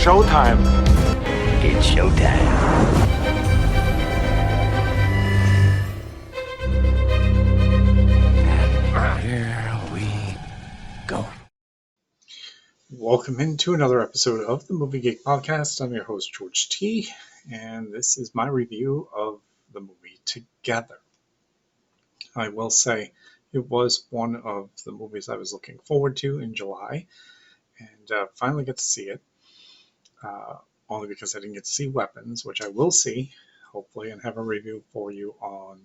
showtime. It's showtime. And here we go. Welcome into another episode of the Movie Geek Podcast. I'm your host, George T., and this is my review of the movie Together. I will say it was one of the movies I was looking forward to in July, and finally get to see it, only because I didn't get to see Weapons, which I will see, hopefully, and have a review for you on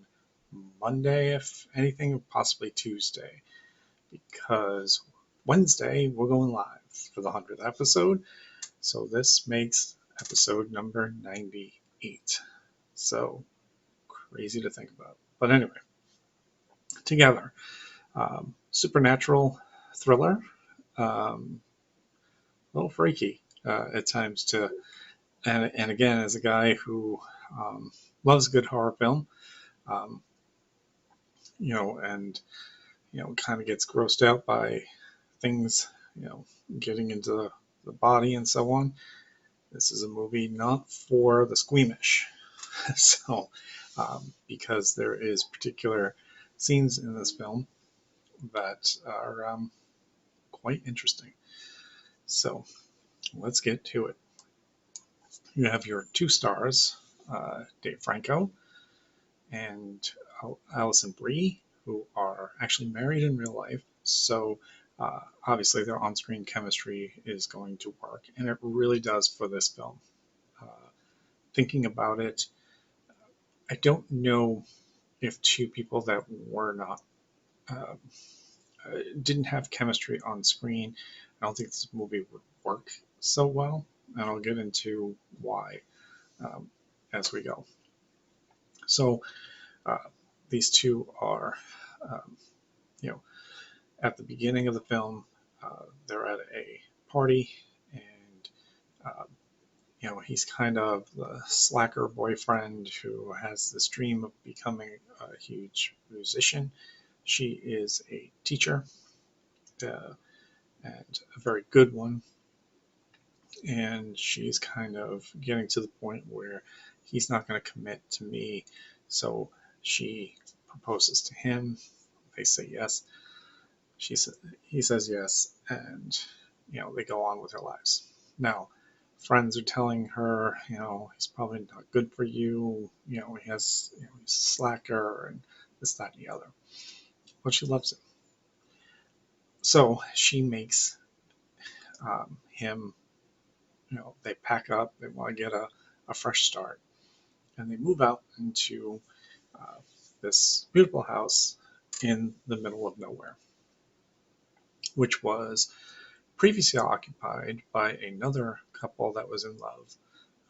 Monday, if anything, possibly Tuesday, because Wednesday we're going live for the 100th episode, so this makes episode number 98. So crazy to think about. But anyway, Together, supernatural thriller, a little freaky at times too. And again, as a guy who loves a good horror film, um, and kind of gets grossed out by things, getting into the body and so on. This is a movie not for the squeamish. So, because there is particular scenes in this film that are quite interesting. So, let's get to it. You have your two stars, Dave Franco and Alison Brie, who are actually married in real life. So, obviously, their on screen chemistry is going to work, and it really does for this film. Uh, Thinking about it, I don't know if two people that were not uh, didn't have chemistry on screen, I don't think this movie would work so well, and I'll get into why as we go. So uh, these two are, um, you know, at the beginning of the film, they're at a party, and he's kind of the slacker boyfriend who has this dream of becoming a huge musician. She is a teacher, uh, and a very good one. And she's kind of getting to the point where he's not going to commit to me. So she proposes to him. They say yes. He says yes, and they go on with their lives. Now, friends are telling her, he's probably not good for you. He has, he's a slacker and this, that, and the other. But she loves him. So she makes him, they pack up, they want to get a fresh start, and they move out into uh, this beautiful house in the middle of nowhere, which was previously occupied by another couple that was in love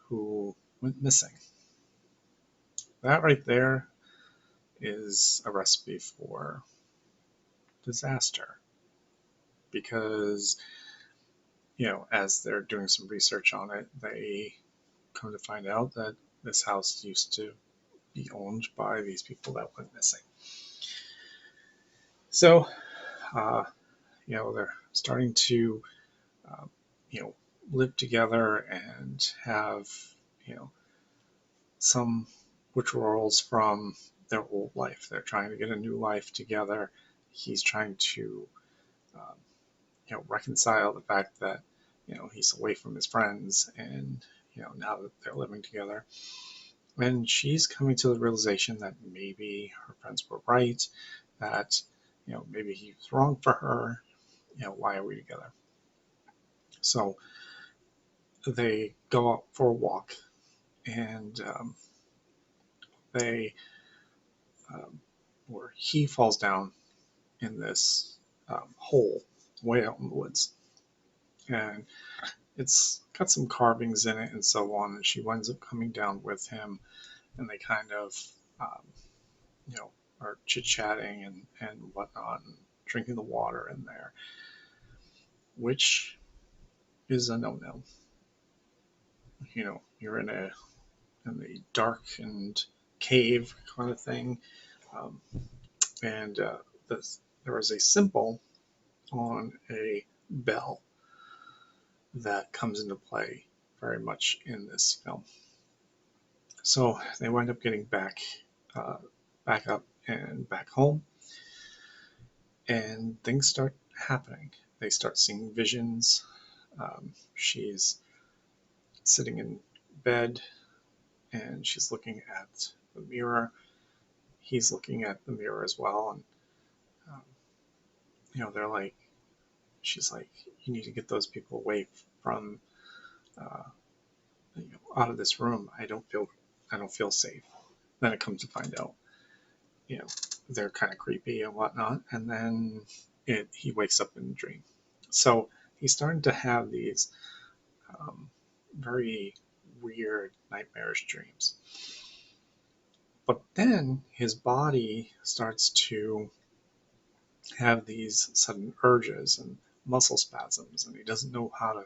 who went missing. That right there is a recipe for disaster, because as they're doing some research on it, they come to find out that this house used to be owned by these people that went missing. So, they're starting to, uh, you know, live together and have, some withdrawals from their old life. They're trying to get a new life together. He's trying to, um, reconcile the fact that, he's away from his friends, and, now that they're living together. And she's coming to the realization that maybe her friends were right, that, maybe he was wrong for her. Why are we together? So they go out for a walk, and they, or he falls down in this hole way out in the woods, and it's got some carvings in it and so on. And she winds up coming down with him, and they kind of, um, you know, are chit chatting and whatnot, and drinking the water in there, which is a no no. You're in a darkened cave kind of thing, um, and there is a symbol on a bell that comes into play very much in this film. So they wind up getting uh, back up and back home, and things start happening. They start seeing visions. She's sitting in bed and she's looking at the mirror. He's looking at the mirror as well, and um, they're like, she's like, you need to get those people away from, uh, out of this room. I don't feel safe. Then it comes to find out, you know, they're kind of creepy and whatnot, and then he wakes up in a dream. So he's starting to have these very weird, nightmarish dreams. But then his body starts to have these sudden urges and muscle spasms, and he doesn't know how to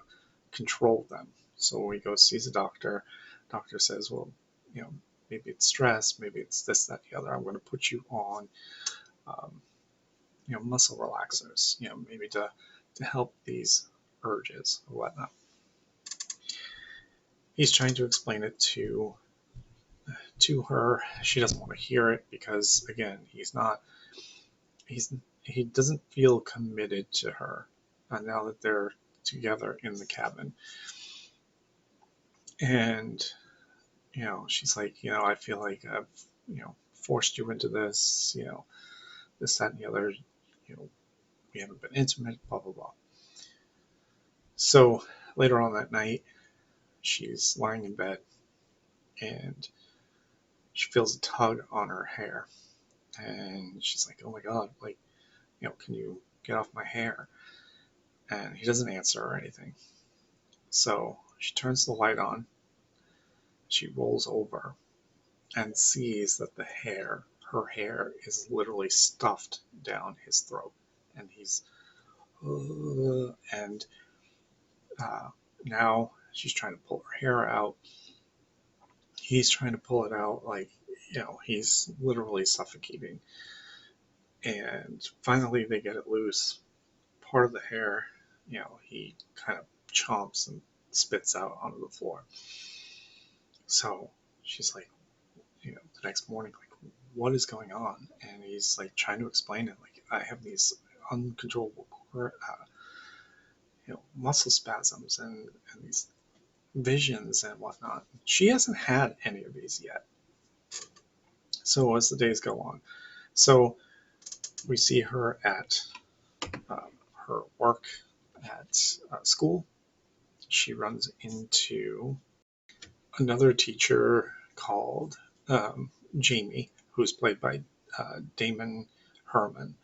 control them. So he goes, sees a doctor. Doctor says, well, you know, maybe it's stress, maybe it's this, that, the other. I'm going to put you on, um, muscle relaxers, maybe to help these urges or whatnot. He's trying to explain it to her. She doesn't want to hear it because, again, he doesn't feel committed to her now that they're together in the cabin. And she's like, I feel like I've forced you into this, this, that, and the other. We haven't been intimate, blah blah blah. So later on that night, she's lying in bed and she feels a tug on her hair, and she's like, oh my god, like, can you get off my hair? And he doesn't answer or anything. So she turns the light on, she rolls over and sees that her hair is literally stuffed down his throat, and he's and now she's trying to pull her hair out. He's trying to pull it out, like, he's literally suffocating. And finally they get it loose. Part of the hair, he kind of chomps and spits out onto the floor. So she's like, the next morning, like, what is going on? And he's like trying to explain it, like, I have these uncontrollable muscle spasms and these visions and whatnot. She hasn't had any of these yet. So as the days go on, so we see her at her work at school. She runs into another teacher called Jamie, who's played by Damon Herman,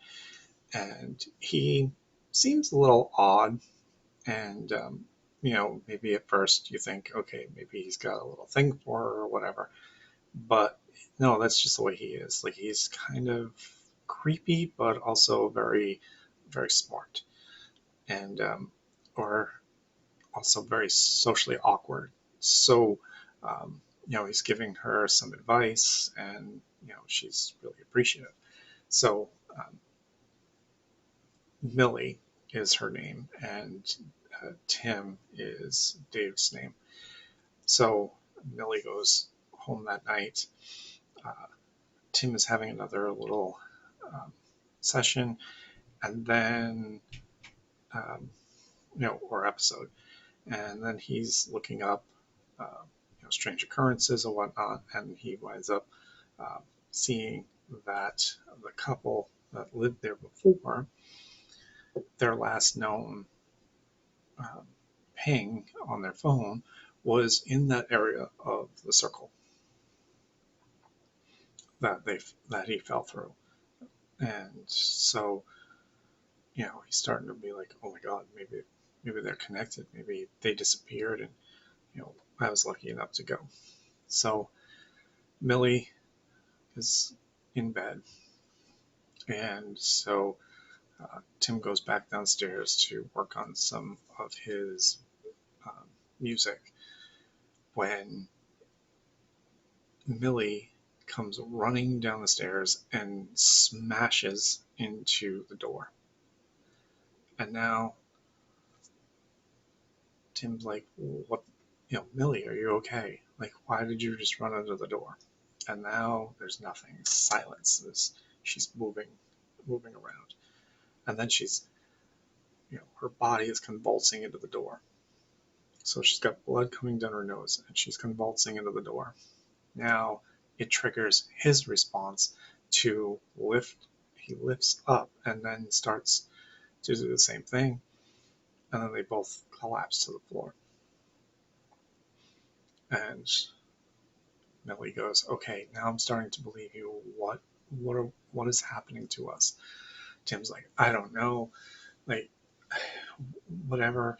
and he seems a little odd. And maybe at first you think, okay, maybe he's got a little thing for her or whatever, but no, that's just the way he is. Like, he's kind of creepy, but also very, very smart, and or also very socially awkward. So, he's giving her some advice, and she's really appreciative. So, Millie is her name, and Tim is Dave's name. So Millie goes home that night. Uh, Tim is having another little um, session, and then or episode, and then he's looking up strange occurrences and whatnot, and he winds up uh, seeing that the couple that lived there before, their last known um, ping on their phone was in that area of the circle that he fell through. And so he's starting to be like, oh my god, maybe they're connected, maybe they disappeared, and I was lucky enough to go. So Millie is in bed, and so Tim goes back downstairs to work on some of his um, music when Millie comes running down the stairs and smashes into the door. And now Tim's like, what, Millie, are you okay? Like, why did you just run under the door? And now there's nothing. Silence. She's moving around. And then her body is convulsing into the door. So she's got blood coming down her nose, and she's convulsing into the door. Now it triggers his response to lift. He lifts up and then starts to do the same thing, and then they both collapse to the floor. And Millie goes, "Okay, now I'm starting to believe you. What is happening to us?" Tim's like, "I don't know. Like, whatever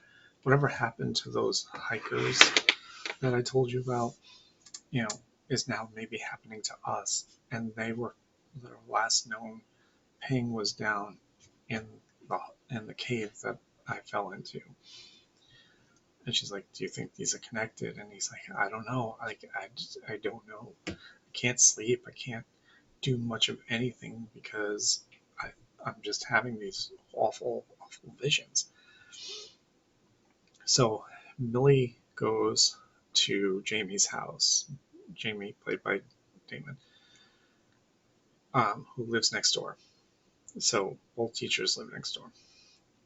happened to those hikers that I told you about, you know, is now maybe happening to us." And their last known ping was down in the cave that I fell into. And she's like, "Do you think these are connected?" And he's like, "I don't know. I don't know. I can't sleep. I can't do much of anything because I'm just having these awful, awful visions." So Millie goes to Jamie's house. Jamie, played by Damon, who lives next door. So both teachers live next door.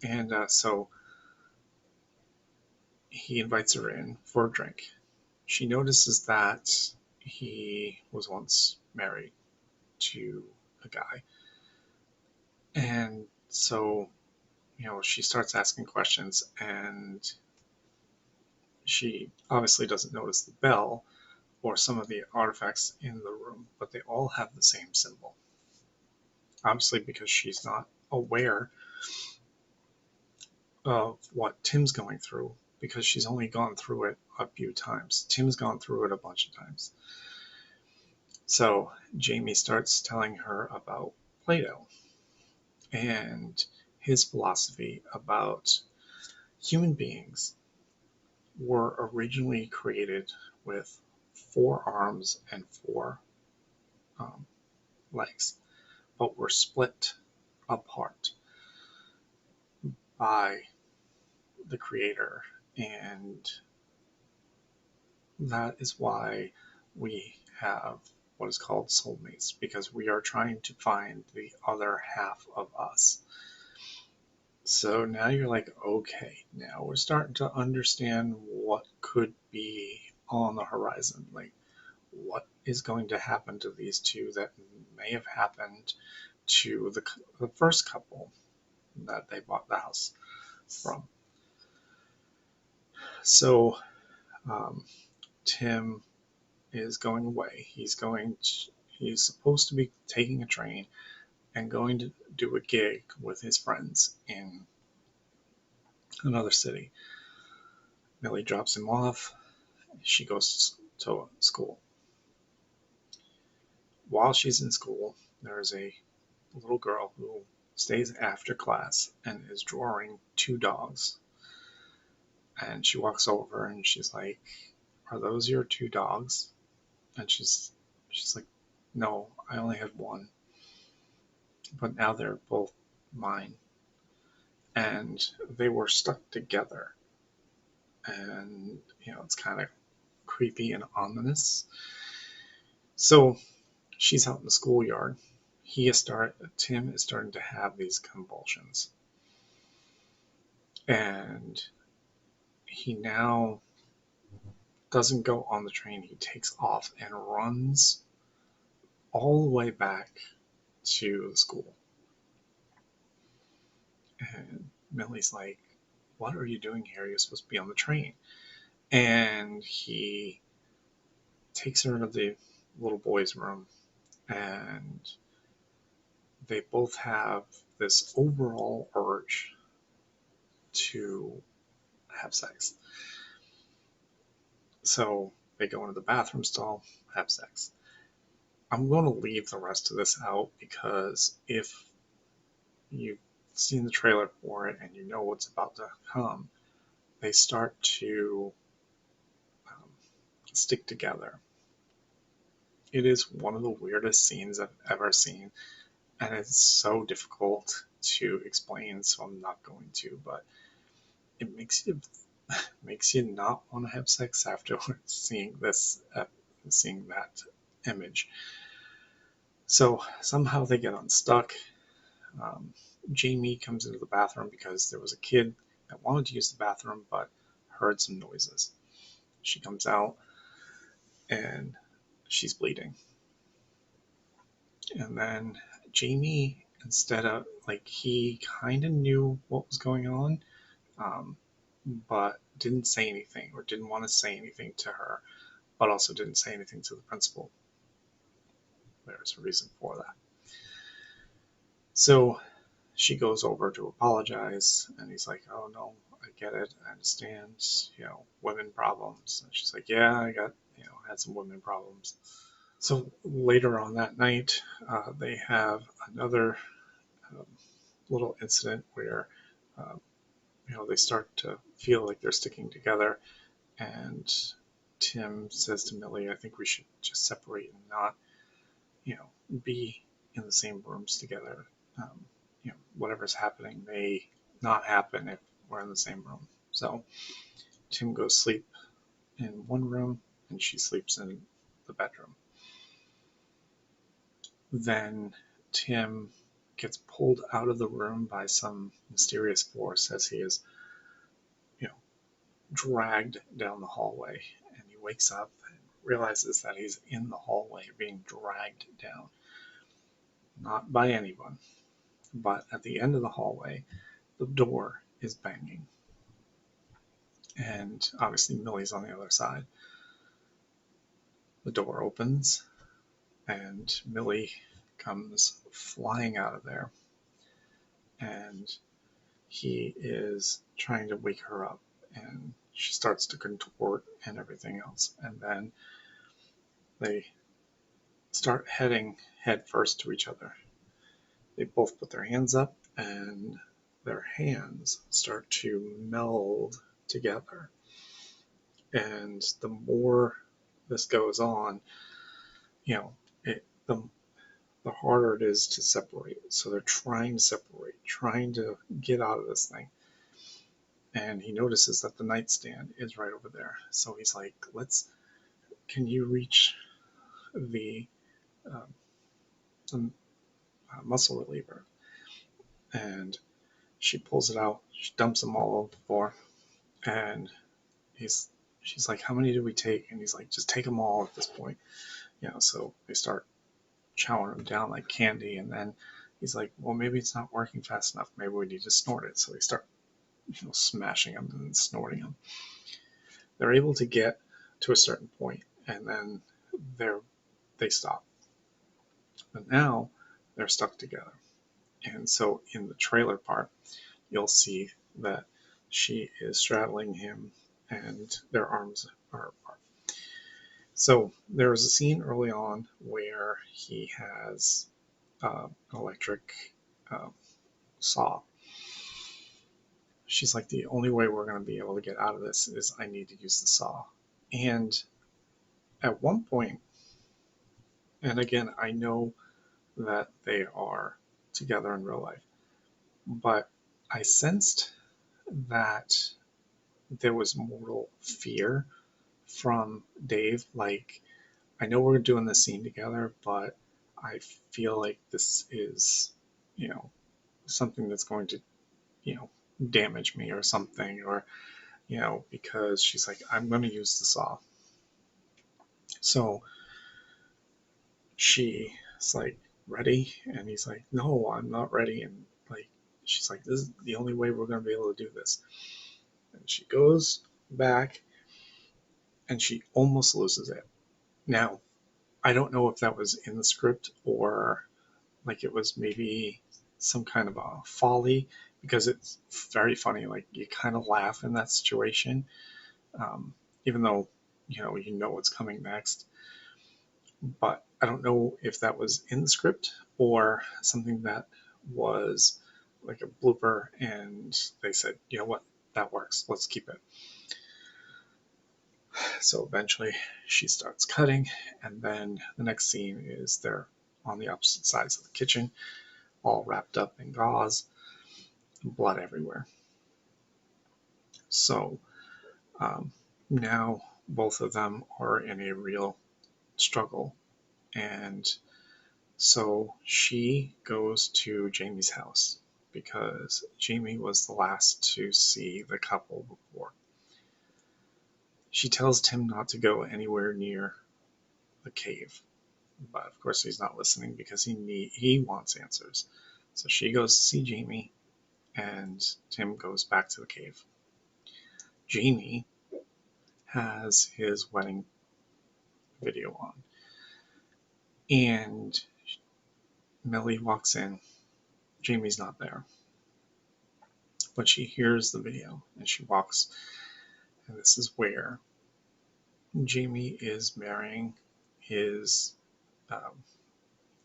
And so he invites her in for a drink. She notices that he was once married to a guy. And so, she starts asking questions, and she obviously doesn't notice the bell or some of the artifacts in the room, but they all have the same symbol. Obviously, because she's not aware of what Tim's going through, because she's only gone through it a few times. Tim's gone through it a bunch of times. So Jamie starts telling her about Plato and his philosophy about human beings were originally created with 4 arms and 4 legs, but were split apart by the creator. And that is why we have what is called soulmates, because we are trying to find the other half of us. So now you're like, okay, now we're starting to understand what could be on the horizon. Like, what is going to happen to these two that may have happened to the first couple that they bought the house from. So Tim is going away. He's supposed to be taking a train and going to do a gig with his friends in another city. Millie drops him off. She goes to school. While she's in school, there's a little girl who stays after class and is drawing 2 dogs. And she walks over and she's like, "Are those your 2 dogs?" And she's like, "No, I only have one. But now they're both mine." And they were stuck together. And, it's kind of creepy and ominous. So she's out in the schoolyard. Tim is starting to have these convulsions. And he now doesn't go on the train. He takes off and runs all the way back to the school. And Millie's like, "What are you doing here? You're supposed to be on the train." And he takes her into the little boy's room, and they both have this overall urge to have sex. So they go into the bathroom stall, have sex. I'm going to leave the rest of this out because if you've seen the trailer for it and you know what's about to come, they start to stick together. It is one of the weirdest scenes I've ever seen, and it's so difficult to explain, so I'm not going to, but it makes you makes you not want to have sex afterwards seeing this, seeing that image. So somehow they get unstuck. Um, Jamie comes into the bathroom because there was a kid that wanted to use the bathroom but heard some noises. She comes out and she's bleeding. And then Jamie, instead of, like, he kind of knew what was going on, um, but didn't say anything or didn't want to say anything to her, but also didn't say anything to the principal. There's a reason for that. So she goes over to apologize, and he's like, "Oh no, I get it, I understand, women problems." And she's like, "Yeah, I got, had some women problems." So later on that night, they have another um, little incident where, uh, they start to feel like they're sticking together, and Tim says to Millie, "I think we should just separate and not, be in the same rooms together. Um, whatever's happening may not happen if we're in the same room." So Tim goes sleep in one room, and she sleeps in the bedroom. Then Tim gets pulled out of the room by some mysterious force as he is, you know, dragged down the hallway. And he wakes up and realizes that he's in the hallway being dragged down. Not by anyone, but at the end of the hallway, the door is banging. And obviously, Millie's on the other side. The door opens, and Millie comes flying out of there. And he is trying to wake her up, and she starts to contort and everything else. And then they start heading head first to each other. They both put their hands up, and their hands start to meld together. And the more this goes on, you know, the harder it is to separate. So they're trying to separate, trying to get out of this thing. And he notices that the nightstand is right over there. So he's like, can you reach the, um, the muscle reliever? And she pulls it out. She dumps them all over the floor. And she's like, "How many do we take?" And he's like, "Just take them all at this point." So they start chowing them down like candy. And then he's like, "Well, maybe it's not working fast enough. Maybe we need to snort it." So they start, smashing them and snorting them. They're able to get to a certain point, and then they stop. But now they're stuck together. And so in the trailer part, you'll see that she is straddling him and their arms are apart. So there is a scene early on where he has an electric uh, saw. She's like, "The only way we're going to be able to get out of this is I need to use the saw." And at one point, and again, I know that they are together in real life, but I sensed that there was mortal fear from Dave. Like, I know we're doing this scene together, but I feel like this is, you know, something that's going to, you know, damage me or something, or, because she's like, "I'm going to use the saw." So she's like, "Ready?" And he's like, "No, I'm not ready." And like, she's like, "This is the only way we're going to be able to do this." And she goes back and she almost loses it. Now, I don't know if that was in the script or like it was maybe some kind of a folly, because it's very funny. Like, you kind of laugh in that situation, even though what's coming next. But I don't know if that was in the script or something that was like a blooper, and they said, "You know what, that works. Let's keep it." So eventually she starts cutting, and then the next scene is they're on the opposite sides of the kitchen, all wrapped up in gauze, blood everywhere. So Um, Now both of them are in a real struggle, and so she goes to Jamie's house because Jamie was the last to see the couple before. She tells Tim not to go anywhere near the cave, but of course he's not listening because he wants answers. So she goes to see Jamie, and Tim goes back to the cave. Jamie has his wedding video on, and Millie walks in. Jamie's not there, but she hears the video and she walks, and this is where Jamie is marrying his um,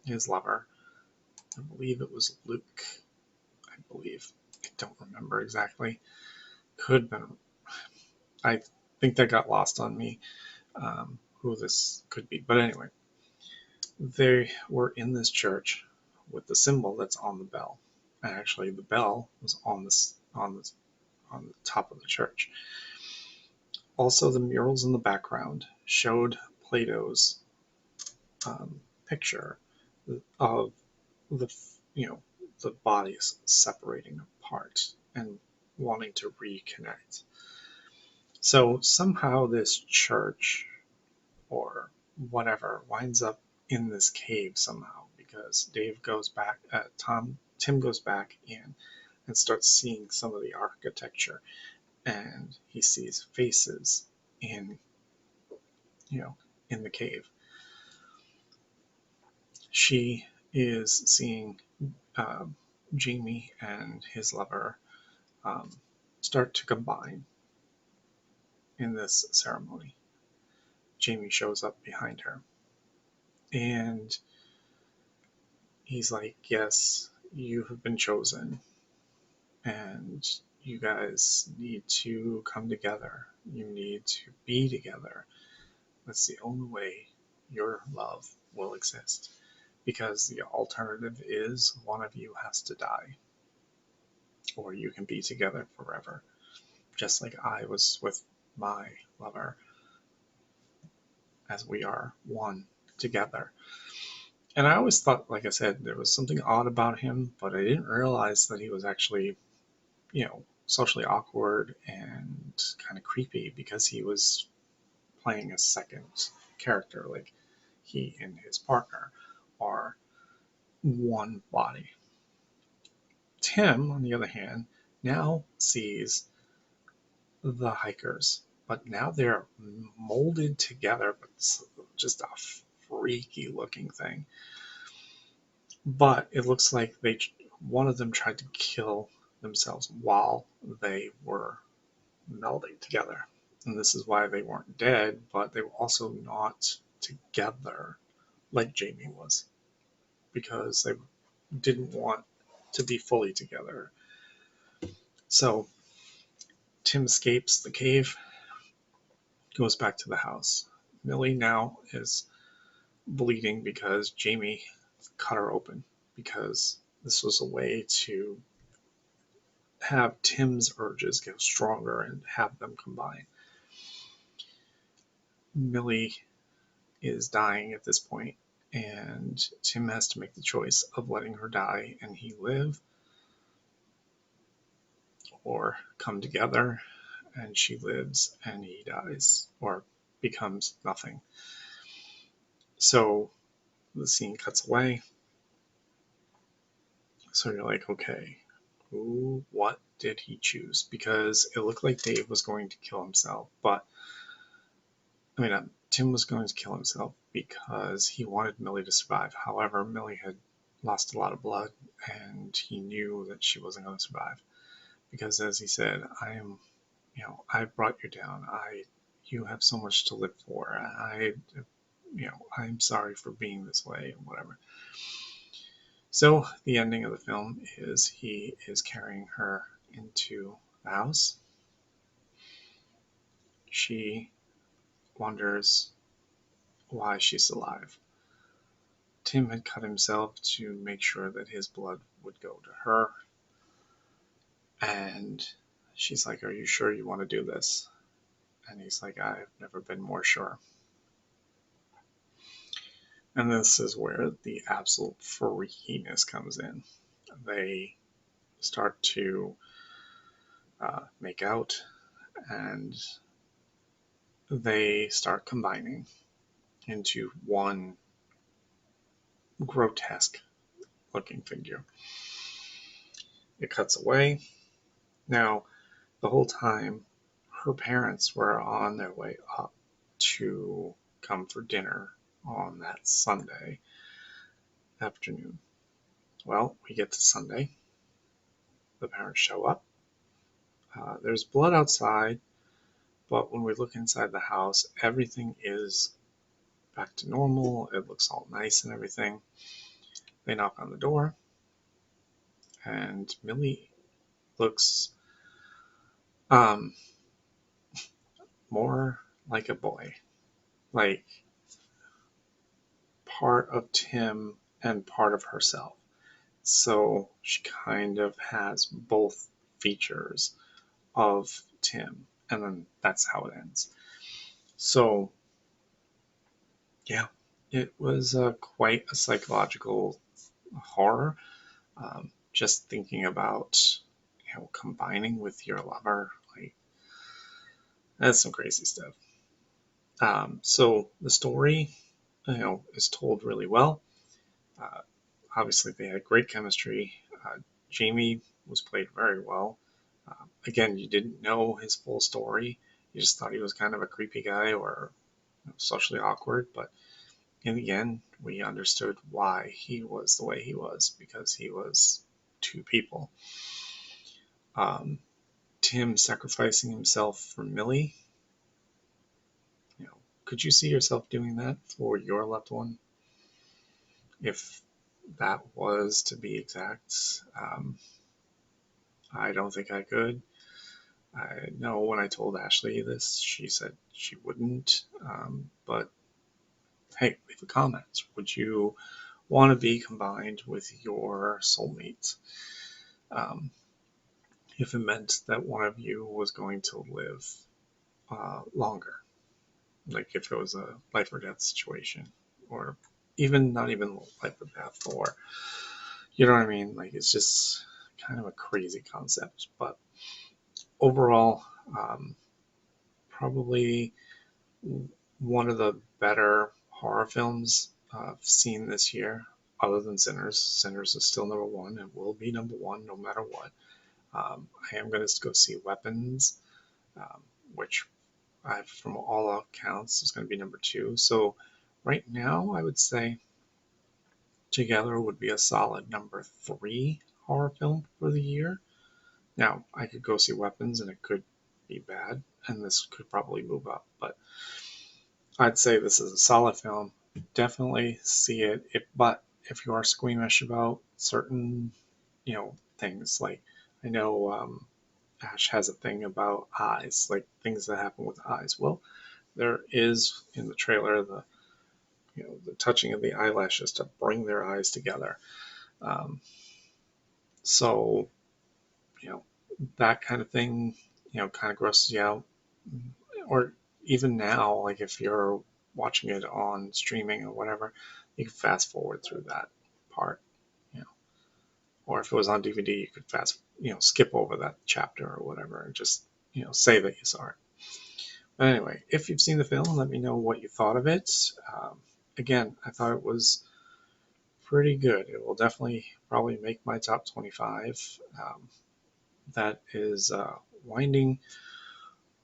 his lover. I believe it was Luke. I believe. I don't remember exactly. Could have been. I think that got lost on me. Who this could be, but anyway, they were in this church with the symbol that's on the bell. And actually, the bell was on the top of the church. Also, the murals in the background showed Plato's picture of the the bodies separating apart and wanting to reconnect. So somehow this church or whatever winds up in this cave somehow because Dave goes back, Tim goes back in and starts seeing some of the architecture, and he sees faces in you know in the cave. She is seeing um, Jamie and his lover um, start to combine in this ceremony. Jamie shows up behind her, and he's like, "Yes, you have been chosen, and you guys need to come together. You need to be together. That's the only way your love will exist. Because the alternative is one of you has to die, or you can be together forever, just like I was with my lover, as we are one together." And I always thought, like I said, there was something odd about him, but I didn't realize that he was actually, socially awkward and kind of creepy because he was playing a second character. Like he and his partner are one body. Tim, on the other hand, now sees the hikers, but now they're molded together, but it's just a freaky looking thing. But it looks like one of them tried to kill themselves while they were melding together. And this is why they weren't dead, but they were also not together like Jamie was, because they didn't want to be fully together. So Tim escapes the cave, goes back to the house. Millie now is bleeding because Jamie cut her open, because this was a way to have Tim's urges get stronger and have them combine. Millie is dying at this point, and Tim has to make the choice of letting her die and he live, or come together and she lives and he dies or becomes nothing. So the scene cuts away. So you're like, okay, what did he choose? Because it looked like Dave was going to kill himself, but Tim was going to kill himself because he wanted Millie to survive. However, Millie had lost a lot of blood, and he knew that she wasn't going to survive. Because, as he said, I brought you down. You have so much to live for. I'm sorry for being this way, and whatever. So the ending of the film is he is carrying her into the house. She wonders why she's alive. Tim had cut himself to make sure that his blood would go to her. And she's like, "Are you sure you want to do this?" And he's like, I've never been more sure. And this is where the absolute freakiness comes in. They start to make out, and they start combining into one grotesque looking figure. It cuts away. Now, the whole time, her parents were on their way up to come for dinner on that Sunday afternoon. Well, we get to Sunday. The parents show up. There's blood outside, but when we look inside the house, everything is back to normal. It looks all nice and everything. They knock on the door, and Millie looks more like a boy, like part of Tim and part of herself. So she kind of has both features of Tim, and then that's how it ends. So, yeah, it was quite a psychological horror. Just thinking about, combining with your lover, like, that's some crazy stuff. So the story, is told really well. Obviously, they had great chemistry. Jamie was played very well. Again, you didn't know his full story. You just thought he was kind of a creepy guy or socially awkward. But in the end, we understood why he was the way he was, because he was two people. Tim sacrificing himself for Millie. Could you see yourself doing that for your loved one? If that was to be exact, I don't think I could. I know when I told Ashley this, she said she wouldn't. But hey, leave a comment. Would you want to be combined with your soulmate? If it meant that one of you was going to live longer, like if it was a life or death situation, or even not even life or death, or you know what I mean? Like, it's just kind of a crazy concept, but overall, probably one of the better horror films I've seen this year, other than Sinners. Sinners is still number one and will be number one no matter what. I am going to go see Weapons, which from all accounts is going to be number two. So right now, I would say Together would be a solid number three horror film for the year. Now, I could go see Weapons and it could be bad, and this could probably move up, but I'd say this is a solid film. Definitely see it. But if you are squeamish about certain, things, like I know Ash has a thing about eyes, like things that happen with eyes. Well, there is in the trailer the touching of the eyelashes to bring their eyes together. So, that kind of thing, kind of grosses you out. Or even now, like if you're watching it on streaming or whatever, you can fast forward through that part. Or if it was on DVD, you could skip over that chapter or whatever and just, say that you saw it. But anyway, if you've seen the film, let me know what you thought of it. Again, I thought it was pretty good. It will definitely probably make my top 25. That is winding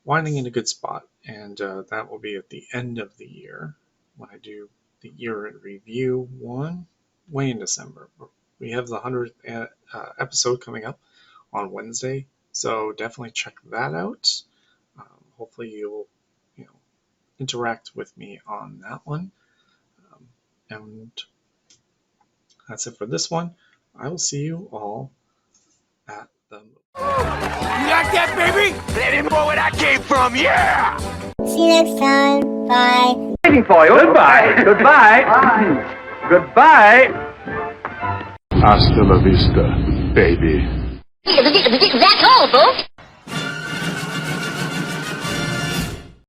in a good spot, and that will be at the end of the year when I do the year in review one, way in December. We have the 100th episode coming up on Wednesday, so definitely check that out. Hopefully you'll interact with me on that one. And that's it for this one. I will see you all at the movie. You like that, baby? Let him know where I came from, yeah! See you next time. Bye. Waiting for you. Goodbye. Goodbye. Bye. Goodbye. Hasta la vista, baby. That's all, folks.